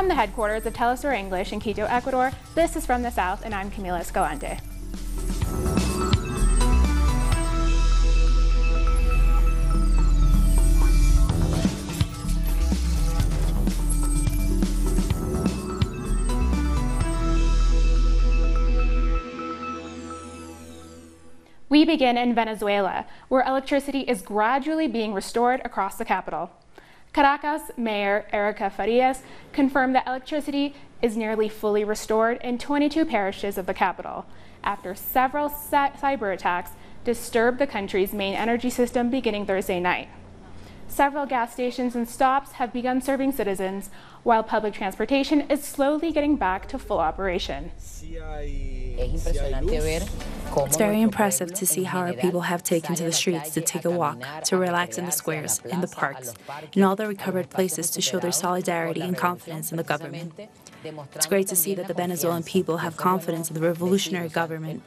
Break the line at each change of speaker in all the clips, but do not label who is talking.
From the headquarters of Telesur English in Quito, Ecuador, this is From the South, and I'm Camila Escalante. We begin in Venezuela, where electricity is gradually being restored across the capital. Caracas Mayor Erika Farias confirmed that electricity is nearly fully restored in 22 parishes of the capital, after several cyber attacks disturbed the country's main energy system beginning Thursday night. Several gas stations and stops have begun serving citizens, while public transportation is slowly getting back to full operation.
It's very impressive to see how our people have taken to the streets to take a walk, to relax in the squares, in the parks, in all the recovered places to show their solidarity and confidence in the government. It's great to see that the Venezuelan people have confidence in the revolutionary government.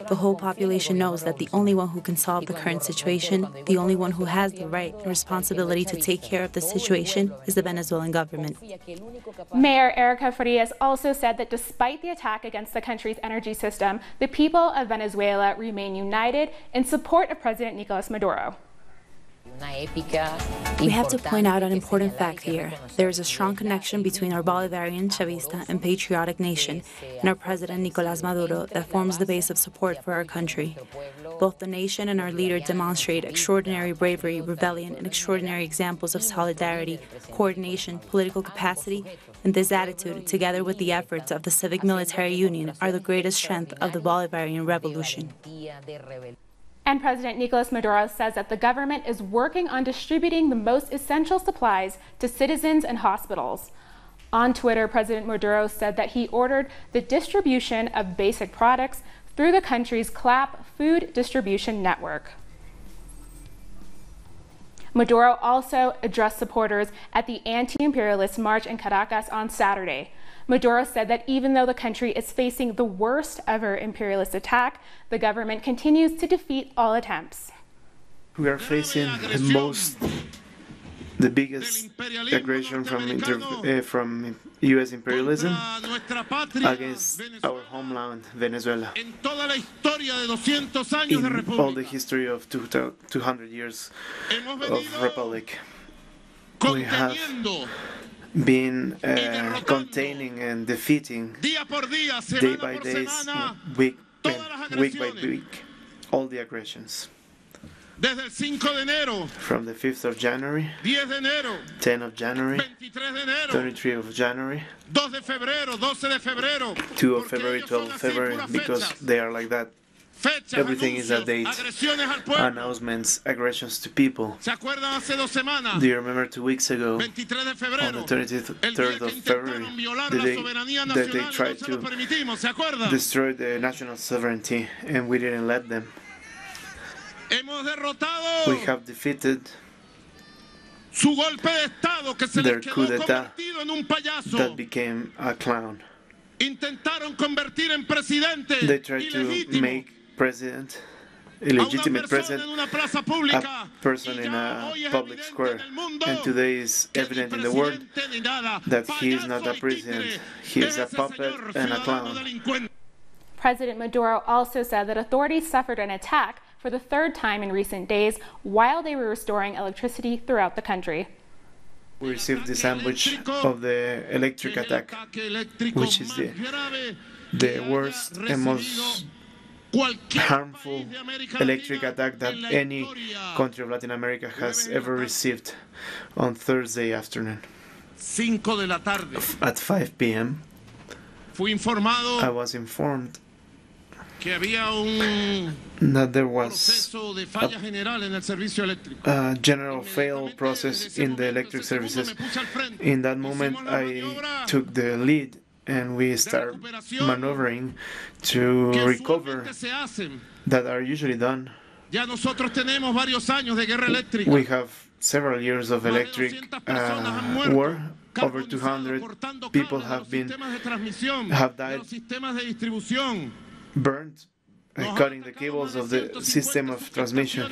The whole population knows that the only one who can solve the current situation, the only one who has the right and responsibility to take care of the situation, is the Venezuelan government.
Mayor Erika Farias also said that despite the attack against the country's energy system, the people of Venezuela remain united in support of President Nicolas Maduro.
We have to point out an important fact here. There is a strong connection between our Bolivarian, Chavista, and patriotic nation and our President Nicolas Maduro that forms the base of support for our country. Both the nation and our leader demonstrate extraordinary bravery, rebellion, and extraordinary examples of solidarity, coordination, political capacity, and this attitude, together with the efforts of the Civic Military Union, are the greatest strength of the Bolivarian Revolution.
And President Nicolas Maduro says that the government is working on distributing the most essential supplies to citizens and hospitals. On Twitter, President Maduro said that he ordered the distribution of basic products through the country's CLAP food distribution network. Maduro also addressed supporters at the anti-imperialist march in Caracas on Saturday. Maduro said that even though the country is facing the worst ever imperialist attack, the government continues to defeat all attempts.
We are facing the biggest aggression from U.S. imperialism against our homeland, Venezuela. In all the history of 200 years of republic, we have been containing and defeating day by day, week by week, all the aggressions. From the 5th of January, 10th of January, 23 of January, 2 of February, 12 of February, because they are like that. Everything is a date, announcements, aggressions to people. Do you remember 2 weeks ago, on the 23rd of February, the day that they tried to destroy the national sovereignty, and we didn't let them? We have defeated their coup d'etat that became a clown. They tried to make president, illegitimate president, a person in a public square. And today is evident in the world that he is not a president. He is a puppet and a clown.
President Maduro also said that authorities suffered an attack for the 3rd time in recent days while they were restoring electricity throughout the country.
We received the sandwich of the electric attack, which is the worst and most harmful electric attack that any country of Latin America has ever received on Thursday afternoon. At 5 p.m., I was informed that there was a general fail process in the electric services. In that moment, I took the lead and we start maneuvering to recover that are usually done. We have several years of electric war. Over 200 people have died, burned, cutting the cables of the system of transmission.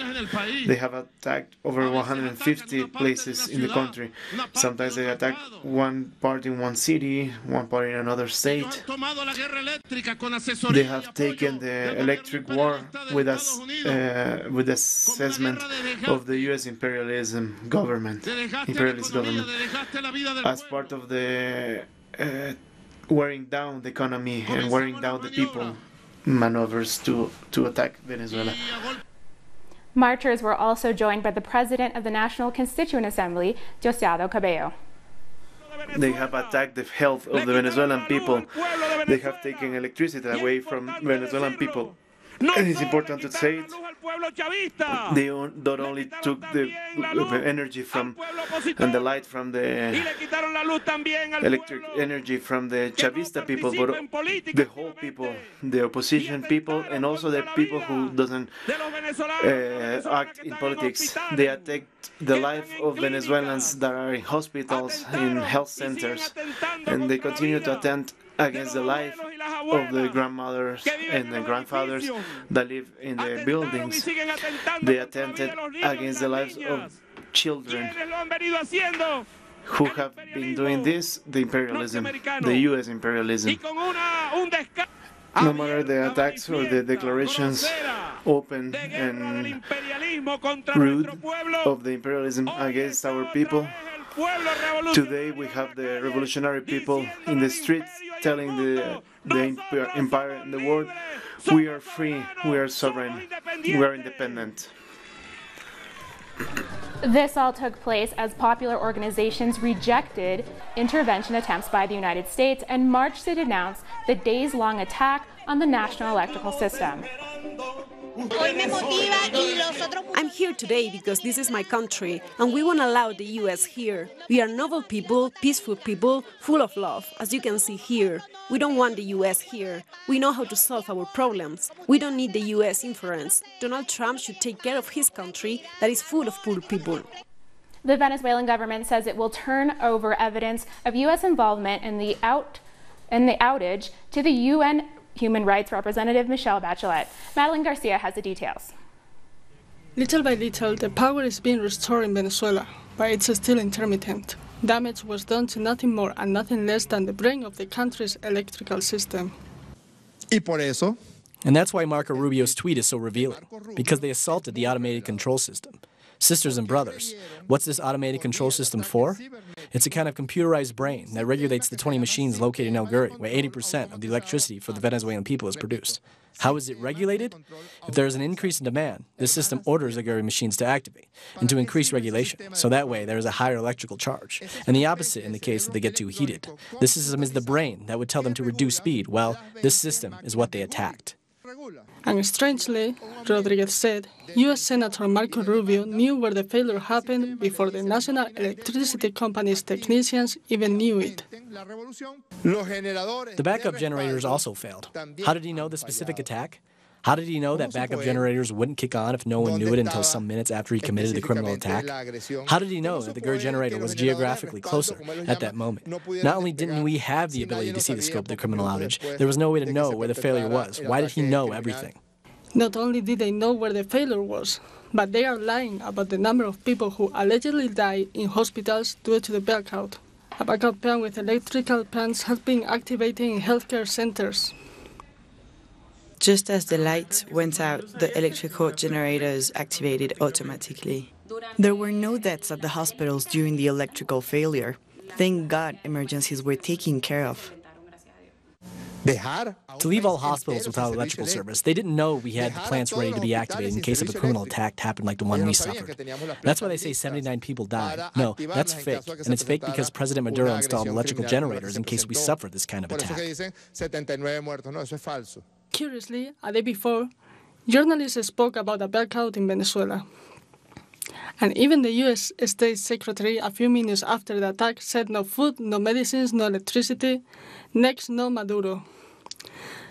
They have attacked over 150 places in the country. Sometimes they attack one part in one city, one part in another state. They have taken the electric war with us, with assessment of the U.S. imperialist government, as part of the wearing down the economy and wearing down the people maneuvers to attack Venezuela.
Marchers were also joined by the president of the National Constituent Assembly, Diosdado Cabello.
They have attacked the health of the Venezuelan people. They have taken electricity away from Venezuelan people. And it's important to say it. They not only took the energy from and the light from the electric energy from the Chavista people, but the whole people, the opposition people, and also the people who doesn't act in politics. They attacked the life of Venezuelans that are in hospitals, in health centers, and they continue to attempt against the life of the grandmothers and the grandfathers that live in the buildings. They attempted against the lives of children who have been doing this, the imperialism, the U.S. imperialism. No matter the attacks or the declarations, open and rude, of the imperialism against our people, today we have the revolutionary people in the streets telling the empire in the world, we are free, we are sovereign, we are independent.
This all took place as popular organizations rejected intervention attempts by the United States and marched to denounce the days-long attack on the national electrical system.
I'm here today because this is my country, and we won't allow the U.S. here. We are noble people, peaceful people, full of love, as you can see here. We don't want the U.S. here. We know how to solve our problems. We don't need the U.S. interference. Donald Trump should take care of his country that is full of poor people.
The Venezuelan government says it will turn over evidence of U.S. involvement in the outage to the UN Human Rights Representative Michelle Bachelet. Madeline Garcia has the details.
Little by little, the power is being restored in Venezuela, but it's still intermittent. Damage was done to nothing more and nothing less than the brain of the country's electrical system.
And that's why Marco Rubio's tweet is so revealing, because they assaulted the automated control system. Sisters and brothers, what's this automated control system for? It's a kind of computerized brain that regulates the 20 machines located in Algeria, where 80% of the electricity for the Venezuelan people is produced. How is it regulated? If there is an increase in demand, this system orders Algerian machines to activate and to increase regulation, so that way there is a higher electrical charge. And the opposite in the case that they get too heated. This system is the brain that would tell them to reduce speed. Well, this system is what they attacked.
And strangely, Rodriguez said, U.S. Senator Marco Rubio knew where the failure happened before the National Electricity Company's technicians even knew it.
The backup generators also failed. How did he know the specific attack? How did he know that backup generators wouldn't kick on if no one knew it until some minutes after he committed the criminal attack? How did he know that the GER generator was geographically closer at that moment? Not only didn't we have the ability to see the scope of the criminal outage, there was no way to know where the failure was. Why did he know everything?
Not only did they know where the failure was, but they are lying about the number of people who allegedly died in hospitals due to the blackout. A backup plan with electrical plants has been activated in healthcare centers.
Just as the lights went out, the electrical generators activated automatically. There were no deaths at the hospitals during the electrical failure. Thank God emergencies were taken care of.
To leave all hospitals without electrical service, they didn't know we had the plants ready to be activated in case of a criminal attack happened like the one we suffered. That's why they say 79 people died. No, that's fake. And it's fake because President Maduro installed electrical generators in case we suffer this kind of attack.
Curiously, a day before, journalists spoke about a blackout in Venezuela. And even the U.S. State Secretary, a few minutes after the attack, said no food, no medicines, no electricity. Next, no Maduro.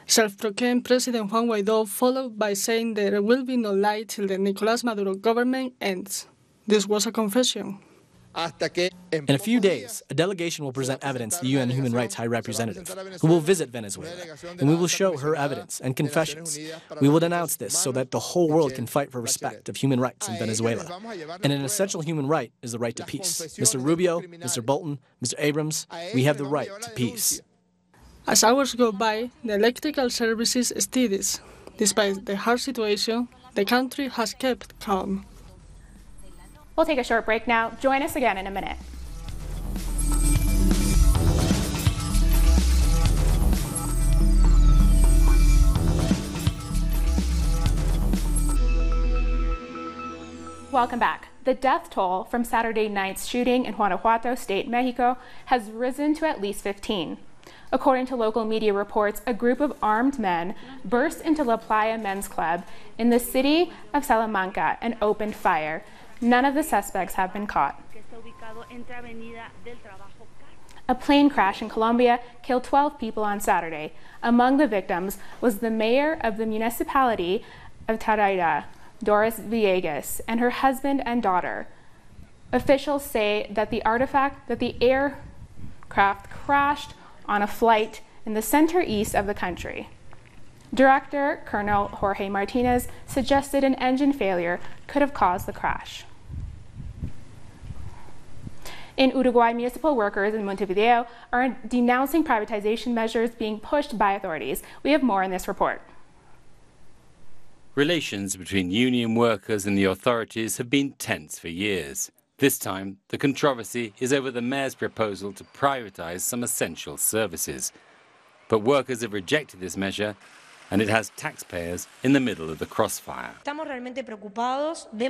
Self-proclaimed President Juan Guaidó followed by saying there will be no light till the Nicolás Maduro government ends. This was a confession.
In a few days, a delegation will present evidence to the UN Human Rights High Representative, who will visit Venezuela, and we will show her evidence and confessions. We will denounce this so that the whole world can fight for respect of human rights in Venezuela. And an essential human right is the right to peace. Mr. Rubio, Mr. Bolton, Mr. Abrams, we have the right to peace.
As hours go by, the electrical services steadies. Despite the harsh situation, the country has kept calm.
We'll take a short break now. Join us again in a minute. Welcome back. The death toll from Saturday night's shooting in Guanajuato State, Mexico, has risen to at least 15. According to local media reports, a group of armed men burst into La Playa Men's Club in the city of Salamanca and opened fire. None of the suspects have been caught. A plane crash in Colombia killed 12 people on Saturday. Among the victims was the mayor of the municipality of Tarija, Doris Villegas, and her husband and daughter. Officials say that the aircraft crashed on a flight in the center-east of the country. Director Colonel Jorge Martinez suggested an engine failure could have caused the crash. In Uruguay, municipal workers in Montevideo are denouncing privatization measures being pushed by authorities. We have more in this report.
Relations between union workers and the authorities have been tense for years. This time, the controversy is over the mayor's proposal to privatize some essential services. But workers have rejected this measure, and it has taxpayers in the middle of the crossfire.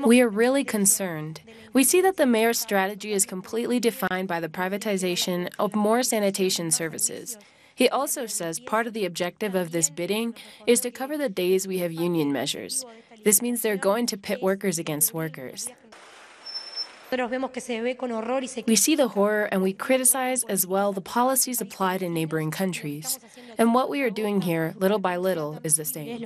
We are really concerned. We see that the mayor's strategy is completely defined by the privatization of more sanitation services. He also says part of the objective of this bidding is to cover the days we have union measures. This means they're going to pit workers against workers. We see the horror and we criticize as well the policies applied in neighboring countries. And what we are doing here, little by little, is the same.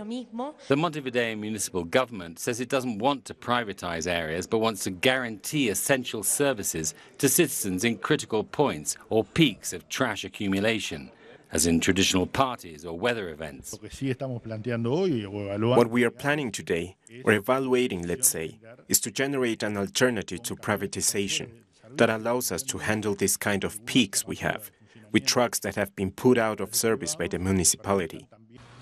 The Montevideo municipal government says it doesn't want to privatize areas but wants to guarantee essential services to citizens in critical points or peaks of trash accumulation, as in traditional parties or weather events.
What we are planning today, or evaluating, let's say, is to generate an alternative to privatization that allows us to handle this kind of peaks we have, with trucks that have been put out of service by the municipality.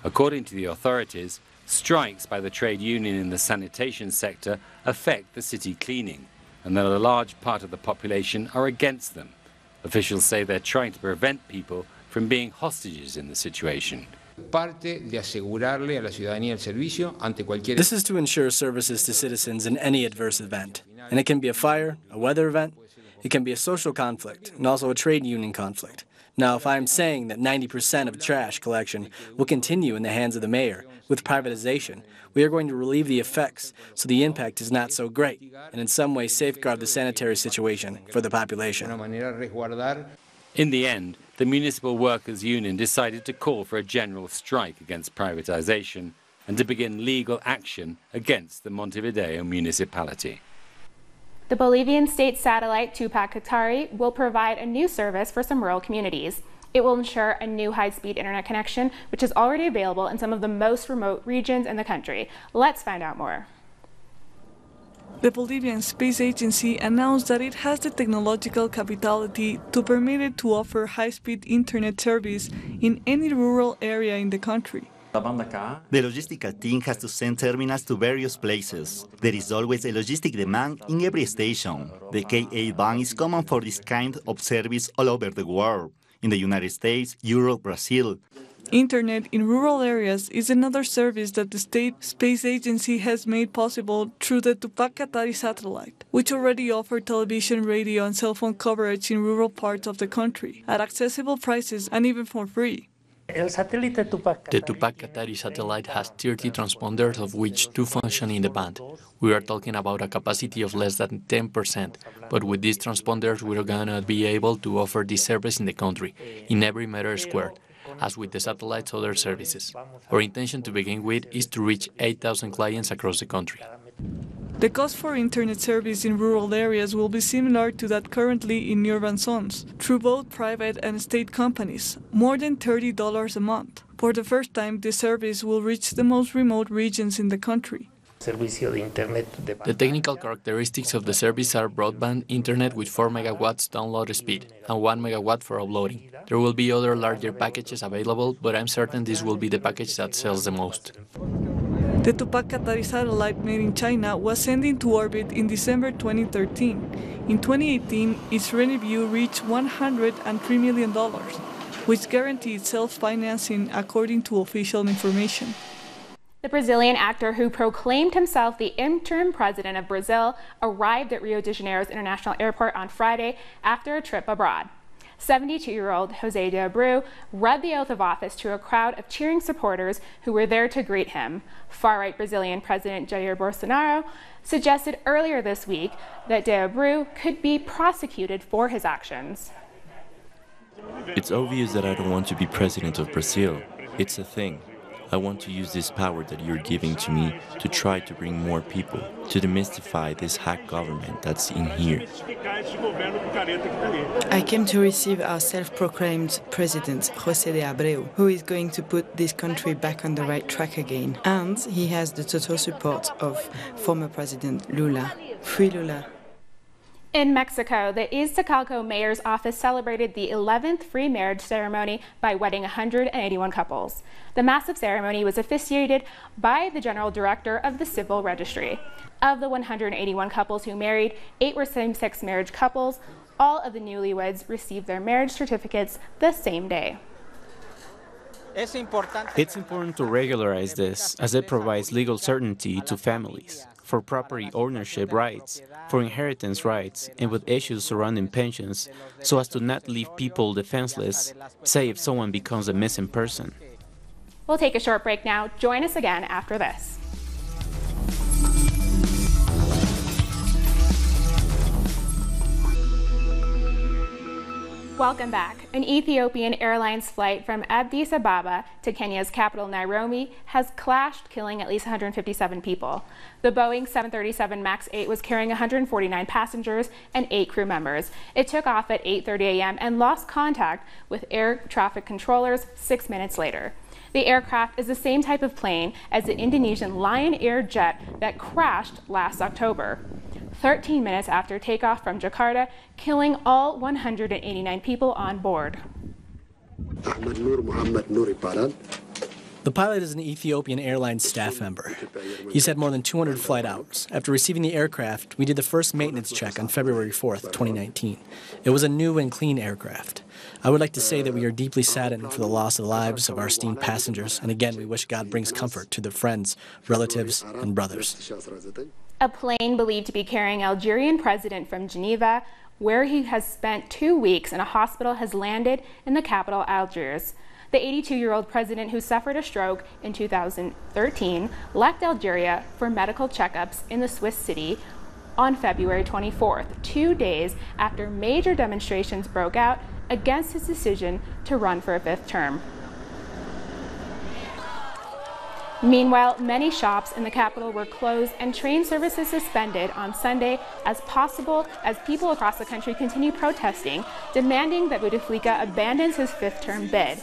According to the authorities, strikes by the trade union in the sanitation sector affect the city cleaning, and that a large part of the population are against them. Officials say they're trying to prevent people from being hostages in the situation.
This is to ensure services to citizens in any adverse event. And it can be a fire, a weather event, it can be a social conflict, and also a trade union conflict. Now, if I'm saying that 90% of trash collection will continue in the hands of the mayor with privatization, we are going to relieve the effects so the impact is not so great, and in some way safeguard the sanitary situation for the population.
In the end, the Municipal Workers' Union decided to call for a general strike against privatization and to begin legal action against the Montevideo municipality.
The Bolivian state satellite Tupac Katari will provide a new service for some rural communities. It will ensure a new high-speed internet connection, which is already available in some of the most remote regions in the country. Let's find out more.
The Bolivian Space Agency announced that it has the technological capability to permit it to offer high-speed internet service in any rural area in the country.
The logistical team has to send terminals to various places. There is always a logistic demand in every station. The Ka band is common for this kind of service all over the world, in the United States, Europe, Brazil.
Internet in rural areas is another service that the State Space Agency has made possible through the Tupac Katari satellite, which already offered television, radio, and cell phone coverage in rural parts of the country at accessible prices and even for free.
The Tupac Katari satellite has 30 transponders, of which 2 function in the band. We are talking about a capacity of less than 10%, but with these transponders we're gonna be able to offer this service in the country, in every meter squared, as with the satellite's other services. Our intention to begin with is to reach 8,000 clients across the country.
The cost for internet service in rural areas will be similar to that currently in urban zones, through both private and state companies, more than $30 a month. For the first time, the service will reach the most remote regions in the country.
The technical characteristics of the service are broadband internet with 4 megawatts download speed and 1 megawatt for uploading. There will be other larger packages available, but I'm certain this will be the package that sells the most.
The Tupac-Katari satellite made in China was sent into orbit in December 2013. In 2018, its revenue reached $103 million, which guaranteed self-financing according to official information.
The Brazilian actor who proclaimed himself the interim president of Brazil arrived at Rio de Janeiro's International Airport on Friday after a trip abroad. 72-year-old José de Abreu read the oath of office to a crowd of cheering supporters who were there to greet him. Far-right Brazilian President Jair Bolsonaro suggested earlier this week that de Abreu could be prosecuted for his actions.
It's obvious that I don't want to be president of Brazil. It's a thing. I want to use this power that you're giving to me to try to bring more people, to demystify this hack government that's in here.
I came to receive our self-proclaimed president, José de Abreu, who is going to put this country back on the right track again. And he has the total support of former President Lula. Free Lula.
In Mexico, the Iztacalco mayor's office celebrated the 11th free marriage ceremony by wedding 181 couples. The massive ceremony was officiated by the general director of the civil registry. Of the 181 couples who married, 8 were same-sex marriage couples. All of the newlyweds received their marriage certificates the same day.
It's important to regularize this, as it provides legal certainty to families, for property ownership rights, for inheritance rights, and with issues surrounding pensions, so as to not leave people defenseless, say if someone becomes a missing person.
We'll take a short break now. Join us again after this. Welcome back. An Ethiopian Airlines flight from Addis Ababa to Kenya's capital Nairobi has crashed, killing at least 157 people. The Boeing 737 MAX 8 was carrying 149 passengers and 8 crew members. It took off at 8:30 a.m. and lost contact with air traffic controllers 6 minutes later. The aircraft is the same type of plane as the Indonesian Lion Air jet that crashed last October. 13 minutes after takeoff from Jakarta, killing all 189 people on board.
The pilot is an Ethiopian Airlines staff member. He's had more than 200 flight hours. After receiving the aircraft, we did the first maintenance check on February 4th, 2019. It was a new and clean aircraft. I would like to say that we are deeply saddened for the loss of the lives of our esteemed passengers, and again, we wish God brings comfort to their friends, relatives, and brothers.
A plane believed to be carrying Algerian president from Geneva, where he has spent 2 weeks in a hospital, has landed in the capital, Algiers. The 82-year-old president, who suffered a stroke in 2013, left Algeria for medical checkups in the Swiss city on February 24th, 2 days after major demonstrations broke out against his decision to run for a 5th term. Meanwhile, many shops in the capital were closed and train services suspended on Sunday as people across the country continue protesting, demanding that Bouteflika abandons his 5th term bid.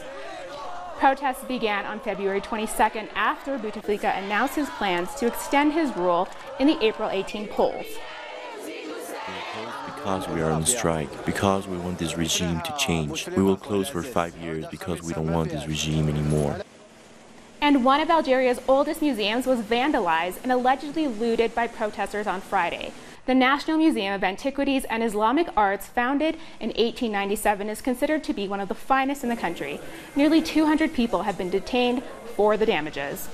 Protests began on February 22nd after Bouteflika announced his plans to extend his rule in the April 18 polls.
Because we are on strike, because we want this regime to change. We will close for 5 years because we don't want this regime anymore.
And one of Algeria's oldest museums was vandalized and allegedly looted by protesters on Friday. The National Museum of Antiquities and Islamic Arts, founded in 1897, is considered to be one of the finest in the country. Nearly 200 people have been detained for the damages.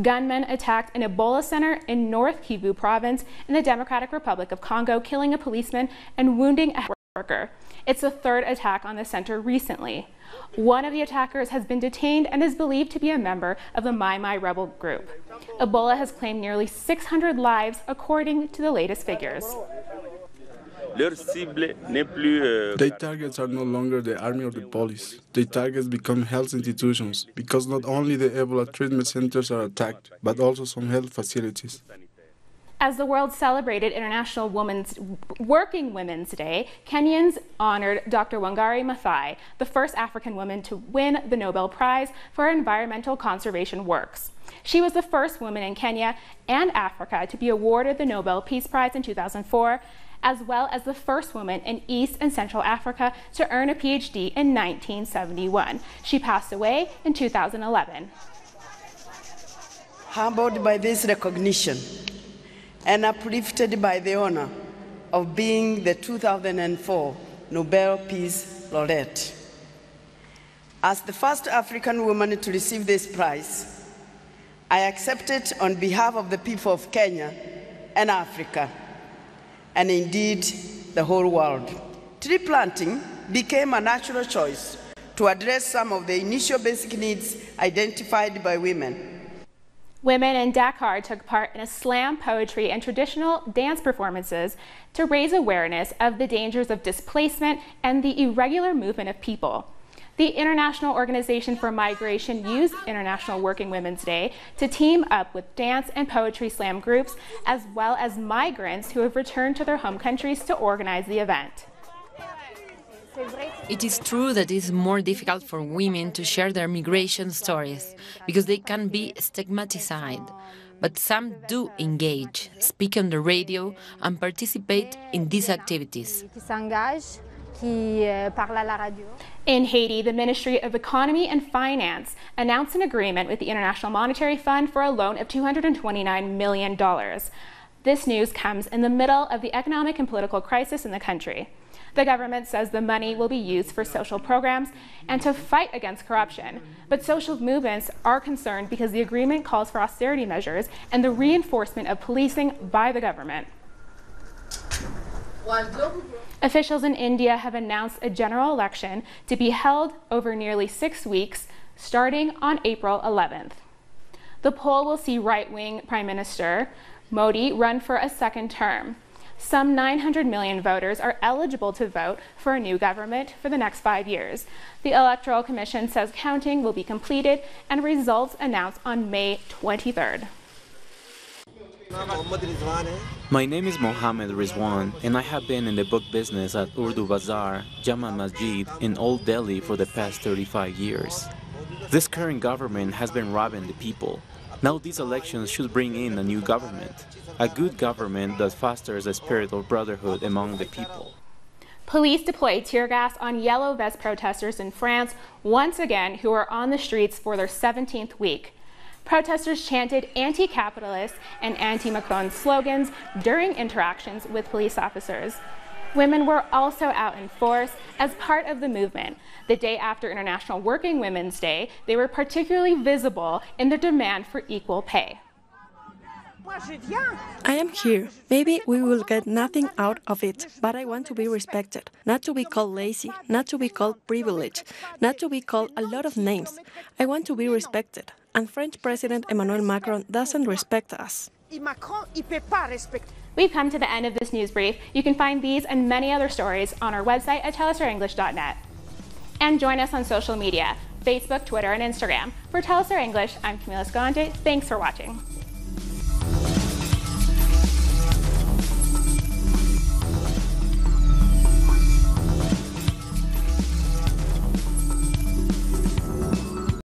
Gunmen attacked an Ebola center in North Kivu province in the Democratic Republic of Congo, killing a policeman and wounding a worker. It's the 3rd attack on the center recently. One of the attackers has been detained and is believed to be a member of the Mai Mai rebel group. Ebola has claimed nearly 600 lives, according to the latest figures.
Their targets are no longer the army or the police. Their targets become health institutions, because not only the Ebola treatment centers are attacked, but also some health facilities.
As the world celebrated International Working Women's Day, Kenyans honored Dr. Wangari Maathai, the first African woman to win the Nobel Prize for environmental conservation works. She was the first woman in Kenya and Africa to be awarded the Nobel Peace Prize in 2004, as well as the first woman in East and Central Africa to earn a PhD in 1971. She passed away in 2011.
Humbled by this recognition and uplifted by the honor of being the 2004 Nobel Peace Laureate. As the first African woman to receive this prize, I accept it on behalf of the people of Kenya and Africa, and indeed the whole world. Tree planting became a natural choice to address some of the initial basic needs identified by women.
Women in Dakar took part in a slam, poetry, and traditional dance performances to raise awareness of the dangers of displacement and the irregular movement of people. The International Organization for Migration used International Working Women's Day to team up with dance and poetry slam groups, as well as migrants who have returned to their home countries to organize the event.
It is true that it is more difficult for women to share their migration stories because they can be stigmatized. But some do engage, speak on the radio, and participate in these activities.
In Haiti, the Ministry of Economy and Finance announced an agreement with the International Monetary Fund for a loan of $229 million. This news comes in the middle of the economic and political crisis in the country. The government says the money will be used for social programs and to fight against corruption. But social movements are concerned because the agreement calls for austerity measures and the reinforcement of policing by the government. Officials in India have announced a general election to be held over nearly 6 weeks, starting on April 11th. The poll will see right-wing Prime Minister Modi run for a second term. Some 900 million voters are eligible to vote for a new government for the next 5 years. The Electoral Commission says counting will be completed and results announced on May 23rd.
My name is Mohammed Rizwan, and I have been in the book business at Urdu Bazaar, Jama Masjid in Old Delhi for the past 35 years. This current government has been robbing the people. Now these elections should bring in a new government, a good government that fosters a spirit of brotherhood among the people.
Police deployed tear gas on yellow vest protesters in France once again who are on the streets for their 17th week. Protesters chanted anti-capitalist and anti-Macron slogans during interactions with police officers. Women were also out in force as part of the movement. The day after International Working Women's Day, they were particularly visible in their demand for equal pay.
I am here. Maybe we will get nothing out of it, but I want to be respected, not to be called lazy, not to be called privileged, not to be called a lot of names. I want to be respected, and French President Emmanuel Macron doesn't respect us.
We've come to the end of this news brief. You can find these and many other stories on our website at tellusenglish.net. And join us on social media, Facebook, Twitter, and Instagram. For Tell Us Our English, I'm Camila Escalante. Thanks for watching.